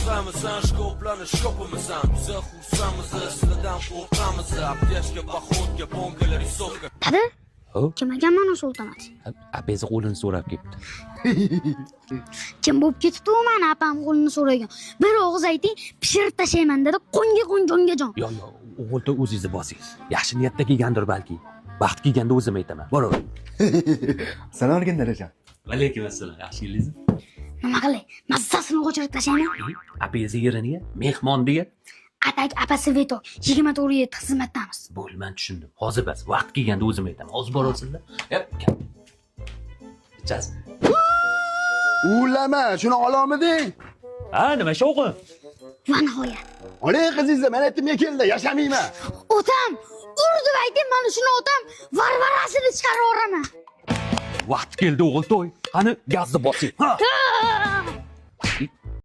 Saymasan shkoplarni shkopimisan Biza xursamiz sizlardan qo'rqamiz Aptechka, poxodga, bonkalar hisobga Dada, Ho? kim ekan mana shu avtomat? Apasi qo'lini so'rab kelibdi. Kim bo'lib ketibdi u mani apam qo'lini so'ragan. Bir og'iz ayting, pishirib tashlayman dedi. Qo'nga jon. Yo, o'g'ilda o'zingizni bosingiz. Yaxshi niyatda kelgandir balki. Baxt kelganda o'zim aytaman. Boravering. Salom alaykum dadajon. Alaykum assalom. Yaxshi keldingizmi? Nima qilay? Mazzasini qo'chirib tashlayman. Apasi yeriniga, mehmon deya. Atak apasi veto 24/7 xizmatdamiz. Bo'lman tushundim. Hozir bas, vaqt kelganda o'zim aytaman. Hozir borasizlar. Yep, kel. Ichasiz. Ulama, shuni olomiding? Ha, nima shovqin? Va nihoyat. Oling qizingizni, men aytdim keldi, yashamayman. Otam, urdi ayting mana shuni otam varvarasini chiqarib yuboraman. Vaqt keldi o'g'il to'y. Qani gazni bosing. Ha.